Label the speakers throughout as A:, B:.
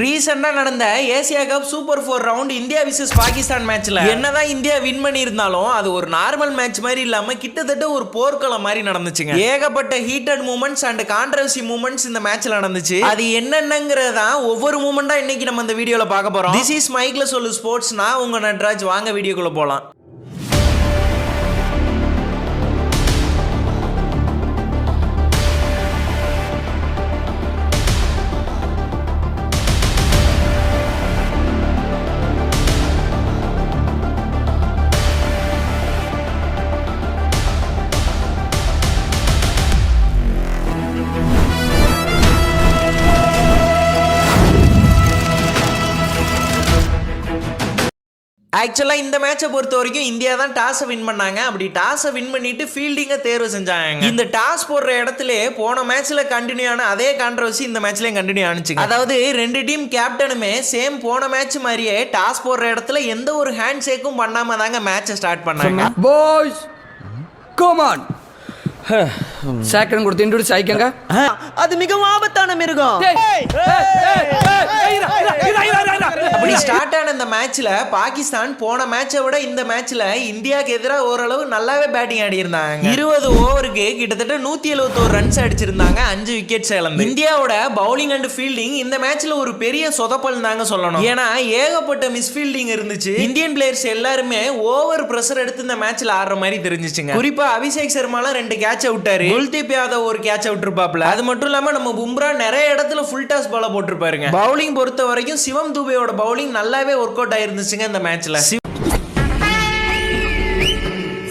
A: ரீசெண்டா நடந்த Asia cup super 4 round India versus Pakistan மேட்ச்ல என்னதான் இந்தியா வின் பண்ணி இருந்தாலும் அது ஒரு நார்மல் மேட்ச் மாதிரி இல்லாம கிட்டத்தட்ட ஒரு போர்க்களம் மாதிரி நடந்துச்சுங்க. ஏகப்பட்ட heated moments and controversy moments இந்த மேட்ச்ல நடந்துச்சு. அது என்னென்னங்கறத ஒவ்வொரு மூமெண்டா இன்னைக்கு நம்ம இந்த வீடியோல பார்க்க போறோம். திஸ் இஸ் மைக்ல சொல்லு ஸ்போர்ட்ஸ். நான் உங்க நட்ராஜ். வாங்க வீடியோக்குள்ள போலாம். ஆக்சுவலா இந்த மேட்சை பொறுத்த வரைக்கும் இந்தியா தான் டாஸை வின் பண்ணாங்க. அப்படி டாஸை வின் பண்ணிட்டு ஃபீல்டிங்கை தேர்வு செஞ்சாங்க. இந்த டாஸ் போடுற இடத்துல போன மேட்ச்ல கண்டினியூ ஆன அதே கான்ட்ரவர்சி இந்த மேட்ச்லயும் கண்டினியூ ஆனிச்சு. அதாவது ரெண்டு டீம் கேப்டனுமே சேம் போன மேட்ச் மாதிரியே டாஸ் போடுற இடத்துல எந்த ஒரு ஹேண்ட் ஷேக்கும் பண்ணாம தாங்க மேட்சை ஸ்டார்ட் பண்ணாங்க.
B: Boys come on. சேக்கன் கொடுத்து இன்ட்ரோடியூஸ் ஆயிக்கங்க.
C: அது மிகவும் ஆபத்தான மிருகம்.
A: அப்படி ஸ்டார்ட் ஆன இந்த மேட்ச்ல பாகிஸ்தான் போன மேட்சை விட இந்த மேட்ச்ல இந்தியாவுக்கு எதிராக ஓரளவு நல்லாவே பேட்டிங் ஆடி இருந்தாங்க. 20 ஓவருக்கு கிட்டத்தட்ட 171 ரன்ஸ் அடிச்சிருந்தாங்க. 5 விக்கெட்ஸ் இழந்து. இந்தியாவோட பவுலிங் அண்ட் ஃபீல்டிங் இந்த மேட்ச்ல ஒரு பெரிய சொதப்பல் தாங்க சொல்லணும். ஏன்னா ஏகப்பட்ட மிஸ்ஃபீல்டிங் இருந்துச்சு. இந்தியன் பிளேயர்ஸ் எல்லாருமே ஓவர் பிரஷர் எடுத்து இந்த மேட்ச்ல ஆடுற மாதிரி தெரிஞ்சிச்சுங்க. குறிப்பா அபிஷேக் சர்மாலாம் 2 கேட்ச விட்டாரு. குல்தீப் யாதவ் ஒரு கேட்ச விட்டுருப்பாப்ல. அது மட்டும் இல்லாம நம்ம பும்ரா நிறைய இடத்துல ஃபுல் டாஸ் பால போட்டுருப்பாருங்க. பவுலிங் பொறுத்த வரைக்கும் சிவம் துபேயோட பவுலிங் நல்லாவே ஒர்க் அவுட் ஆயிருந்துச்சுங்க இந்த மேட்ச்ல.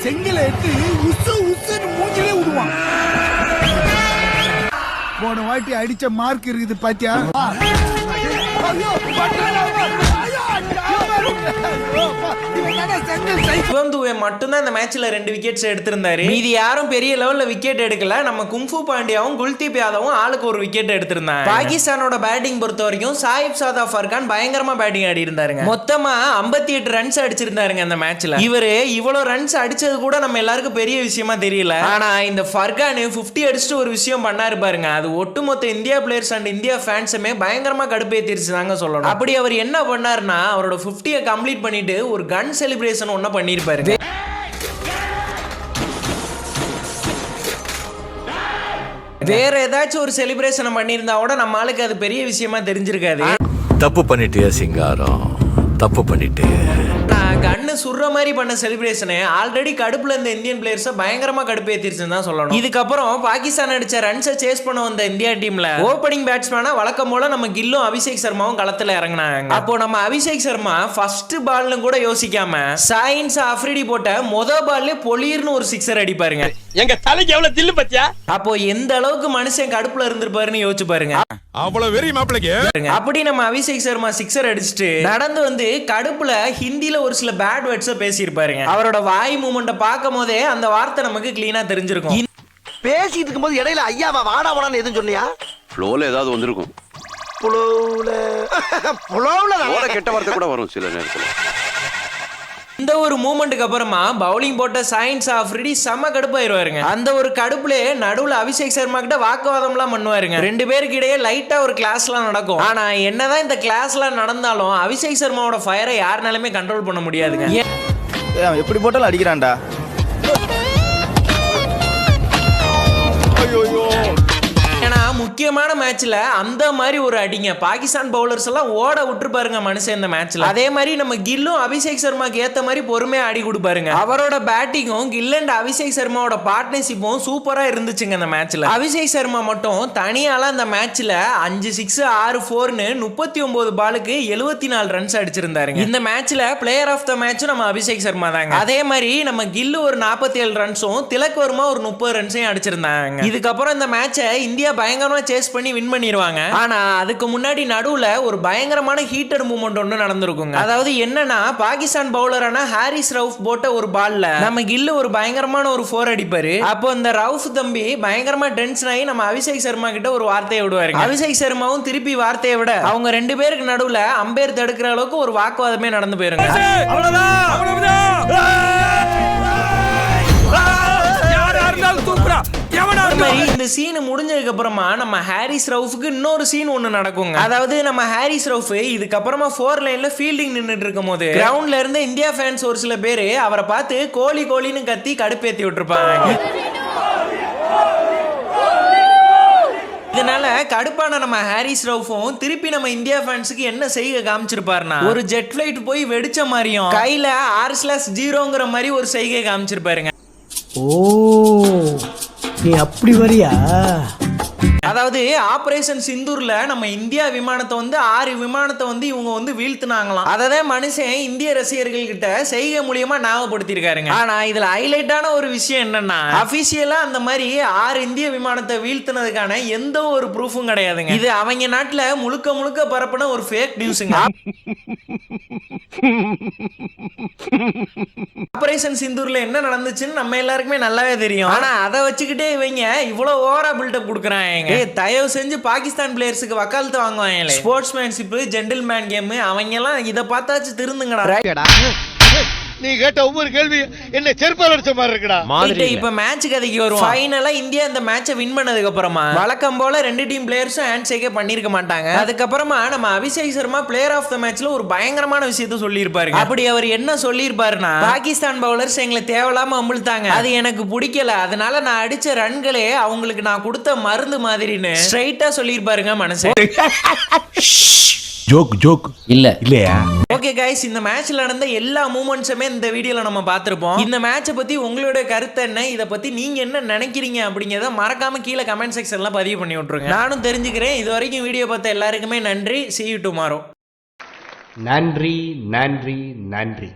D: செங்கல எடுத்து உசு உசுன்னு மூஞ்சிலே விடுவான். போன வாட்டி அடிச்ச மார்க் இருக்குது பாத்தியா?
A: சிவம் துபே மட்டும்தான் இந்த மேட்ச்ல 2 விக்கெட்ஸ் எடுத்திருந்தாரு. மீதி யாரும் பெரிய லெவல்ல விக்கெட் எடுக்கல. நம்ம குங்ஃபு பாண்டியாவும் குல்தீப் யாதவும் ஆளுக்கு ஒரு விக்கெட் எடுத்திருந்தாங்க. பாகிஸ்தானோட பேட்டிங் பொறுத்த வரைக்கும் சாயிப் சாதா ஃபர்கான் பயங்கரமா பேட்டிங் ஆடி இருந்தாருங்க. மொத்தமா 58 ரன்ஸ் அடிச்சிருந்தாருங்க அந்த மேட்ச்ல. இவரு இவ்வளவு ரன்ஸ் அடிச்சது கூட நம்ம எல்லாருக்கும் பெரிய விஷயமா தெரியல. ஆனா இந்த ஃபர்கான் 50 அடிச்சுட்டு ஒரு விஷயம் பண்ணாரு பாருங்க. அது ஒட்டுமொத்த இந்தியா பிளேயர்ஸ் அண்ட் இந்தியா ஃபேன்ஸுமே பயங்கரமா கடுப்பேத்திருச்சு தாங்க சொல்லணும். அப்படி அவர் என்ன பண்ணாருன்னா அவரோட 50 கம்ப்ளீட் பண்ணிட்டு ஒரு கன் செலிப்ரேஷன் ஒண்ணு பண்ணிருப்பாரு. வேற ஏதாச்சும் ஒரு செலிப்ரேஷன் பண்ணியிருந்தா கூட நம்ம ஆளுக்கு அது பெரிய விஷயமா தெரிஞ்சிருக்காது.
E: தப்பு பண்ணிட்டே சிங்காரம், தப்பு பண்ணிட்டே.
A: கண்ணு சுடுற மாதிரி பண்ண செலிப்ரேஷனே ஆல்ரெடி கடுப்புல இருந்த இந்தியன் பிளேயர்ஸ் பயங்கரமா கடுப்பேத்திருச்சுன்னு தான் சொல்லணும். இதுக்கப்புறம் பாகிஸ்தான் அடிச்ச ரன்ஸை சேஸ் பண்ண வந்த இந்தியா டீம்ல ஓப்பனிங் பேட்ஸ்மேனா வழக்கம் போல நம்ம கில்லும் அபிஷேக் சர்மாவும் களத்துல இறங்கினாங்க. அப்போ நம்ம அபிஷேக் சர்மா ஃபர்ஸ்ட் பால்னு கூட யோசிக்காம சாயின்ஸ் அஃப்ரிடி போட்ட மொத பால்ல பொலிர்னு ஒரு சிக்ஸர் அடிப்பாருங்க.
C: எங்க தலைக்கு எவ்வளவு தில்லு பத்தியா?
A: அப்போ எந்த அளவுக்கு மனுஷன் கடுப்புல இருந்திருப்பாருன்னு யோசிச்சு பாருங்க.
D: அவ்வளவு வெறி மாப்பிளைக்கு.
A: அப்படி நம்ம அபிஷேக் சர்மா சிக்ஸர் அடிச்சுட்டு நடந்து வந்து கடுப்புல ஹிந்தில ஒரு சில பேட் வேர்ட்ஸ் பேசியிருப்பாருங்க. அவரோட வாய் மூமெண்ட பார்க்கும் போதே அந்த வார்த்தை நமக்கு கிளீனா தெரிஞ்சிருக்கும்.
C: பேசிட்டு இருக்கும்போது இடையில ஐயாவா வாடா வாடான்னு எதுவும் சொன்னியா?
F: ஃப்ளோல ஏதாவது வந்திருக்கும்.
C: புலவுல
F: கெட்ட வார்த்தை கூட வரும் சில நேரத்துல.
A: இந்த ஒரு மூமெண்ட்டுக்கு அப்புறமா பவுலிங் போட்ட சாயின்ஸ் அஃப்ரிடி செம கடுப்பாயிருவாருங்க. அந்த ஒரு கடுப்புல நடுவுல அபிஷேக் சர்மா கிட்ட வாக்குவாதம் எல்லாம் பண்ணுவாருங்க. 2 பேருக்கு இடையே லைட்டா ஒரு கிளாஸ் எல்லாம் நடக்கும். ஆனா என்னதான் இந்த கிளாஸ் எல்லாம் நடந்தாலும் அபிஷேக் சர்மாவோட ஃபயரை யாருனாலுமே கண்ட்ரோல் பண்ண முடியாதுங்க.
D: எப்படி போட்டாலும் அடிக்கிறான்டா.
A: ஏன்னா முக்கியமான மேட்ச்ல அந்த மாதிரி ஒரு அடிங்க பாகிஸ்தான் பவுலர்ஸ் எல்லாம் ஓட விட்டுருப்பாருங்க மனுஷன் இந்த மேட்ச்ல. அதே மாதிரி நம்ம கில்லும் அபிஷேக் சர்மாக்கு ஏத்த மாதிரி பொறுமையா ஆடி கொடுப்பாருங்க. அவரோட பேட்டிங்கும் கில் அண்ட் அபிஷேக் சர்மாவோட பார்ட்னர்ஷிப்பும் சூப்பரா இருந்துச்சுங்க இந்த மேட்ச்ல. அபிஷேக் சர்மா மட்டும் தனியால அந்த மேட்ச்ல 5 6 6 4ன்னு 39 பாலுக்கு 74 ரன்ஸ் அடிச்சிருந்தாருங்க. இந்த மேட்ச்ல பிளேயர் ஆஃப் த மேட்சும் நம்ம அபிஷேக் சர்மா தாங்க. அதே மாதிரி நம்ம கில்லு ஒரு 47 ரன்ஸும் திலக் வர்மா ஒரு 30 ரன்ஸையும் அடிச்சிருந்தாங்க. இதுக்கப்புறம் இந்த மேட்சை இந்தியா பயங்கரமா சேஸ் பண்ணி வின் பண்ணிடுவாங்க. ஆனா அதுக்கு முன்னாடி நடுவுல ஒரு பயங்கரமான ஹீட்டட் மூமெண்ட் ஒன்று நடந்திருக்குங்க. அதாவது என்னன்னா பாகிஸ்தான் பவுலரான ஹாரிஸ் ரவுஃப் போட்ட ஒரு பால்ல நம்ம கில்லு ஒரு பயங்கரமான ஒரு 4 அடிப்பாரு. அப்போ இந்த ரவுஃப் தம்பி பயங்கரமா டென்ஷன் ஆகி நம்ம அபிஷேக் சர்மா கிட்ட ஒரு வார்த்தையை விடுவாரு. அபிஷேக் சர்மாவும் திருப்பி வார்த்தையை விட அவங்க 2 பேருக்கு நடுவுல அம்பேர் தடுக்கிற அளவுக்கு ஒரு வாக்குவாதமே நடந்து போயிருங்க. இந்த சீன் முடிஞ்சதுக்கு அப்புறமா நம்ம ஹாரிஸ் ரவுஃப்க்கு இன்னொரு சீன் ஒண்ணு நடக்குங்க. அதாவது நம்ம ஹாரிஸ் ரவுஃப் இதுக்கப்புறமா 4 லைன்ல ஃபீல்டிங் நின்னுட்டு இருக்கும் போது கிரவுண்ட்ல இருந்து இந்தியா ஃபேன்ஸ் ஒரு சில பேரு அவரை பார்த்து கோலி கோலின்னு கத்தி கடுப்பேத்தி விட்டுருப்பாங்க. இதனால கடுப்பான நம்ம ஹாரிஸ் ரவுஃபும் திருப்பி நம்ம இந்தியா ஃபேன்ஸுக்கு என்ன செய்கை காமிச்சிருப்பாருன்னா, ஒரு ஜெட் ஃபிளைட் போய் வெடிச்ச மாதிரியும் கையில R/0ங்கிற மாதிரி ஒரு செய்கை காமிச்சிருப்பாருங்க.
D: ஓ நீ அப்படி வரியா?
A: அதாவது ஆபரேஷன் சிந்தூர்ல நம்ம இந்தியா விமானத்தை வந்து 6 விமானத்தை வந்து இவங்க வந்து வீழ்த்தினாங்களாம். அததான் மனுஷன் இந்திய ரசிகர்கள் கிட்ட செய்கை மூலியமா ஞாபகப்படுத்திருக்காருங்க. ஆனா இதுல ஹைலைட்டான ஒரு விஷயம் என்னன்னா, அபிஷியலா அந்த மாதிரி 6 இந்திய விமானத்தை வீழ்த்தினதுக்கான எந்த ஒரு ப்ரூஃபும் கிடையாதுங்க. இது அவங்க நாட்டுல முழுக்க முழுக்க பரப்புன ஒரு ஃபேக் நியூஸ்ங்க. ஆபரேஷன் சிந்தூர்ல என்ன நடந்துச்சுன்னு நம்ம எல்லாருக்குமே நல்லாவே தெரியும். ஆனா அதை வச்சுக்கிட்டே இவங்க இவ்வளவு ஓவரா பில்டப் கொடுக்குறாங்க. தயவு செஞ்சு பாகிஸ்தான் பிளேயர்ஸுக்கு வக்காலத்து வாங்குவாங்களே, ஸ்போர்ட்ஸ்மேன்ஷிப், ஜென்டில்மேன் கேம், அவங்க எல்லாம் இதை பார்த்தாச்சு திருந்துங்கடா.
D: நீ கேட்ட ஒவ்வொரு கேள்வி என்ன செருப்பால் அடிச்ச மாதிரி இருக்குடா.
A: இப்ப மேட்ச் கதைக்கு வருவோம். ஃபைனலா இந்தியா இந்த மேட்சை வின் பண்ணதுக்கு அப்புறமா வழக்கம் போல 2 டீம் பிளேயர்ஸும் ஹேண்ட் ஷேக்கே பண்ணிருக்க மாட்டாங்க. அதுக்கப்புறமா நம்ம Abhishek Sharma player of the மேட்ச்ல ஒரு பயங்கரமான விஷயத்த சொல்லியிருப்பாரு. அப்படி அவர் என்ன சொல்லியிருப்பாருன்னா, பாகிஸ்தான் பவுலர்ஸ் எங்களை தேவையில்லாம அமுழ்த்தாங்க, அது எனக்கு பிடிக்கல, அதனால நான் அடிச்ச ரன்களே அவங்களுக்கு நான் கொடுத்த மருந்து மாதிரின்னு ஸ்ட்ரைட்டா சொல்லியிருப்பாருங்க மனுஷன்.
G: ஜோக் இல்ல இல்லையா?
A: ஓகே கைஸ், இந்த மேட்ச்ல நடந்த எல்லா மூமெண்ட்ஸுமே இந்த வீடியோல நம்ம பார்த்திருப்போம். இந்த மேட்சை பத்தி உங்களுடைய கருத்து என்ன, இத பத்தி நீங்க என்ன நினைக்கிறீங்க அப்படிங்கறத மறக்காம கீழே கமெண்ட் செக்ஷன்ல பதிவு பண்ணி விட்டுருங்க. நானும் தெரிஞ்சுக்கிறேன். இது வரைக்கும் வீடியோ பார்த்த எல்லாருக்குமே நன்றி. See you tomorrow.
H: நன்றி நன்றி நன்றி.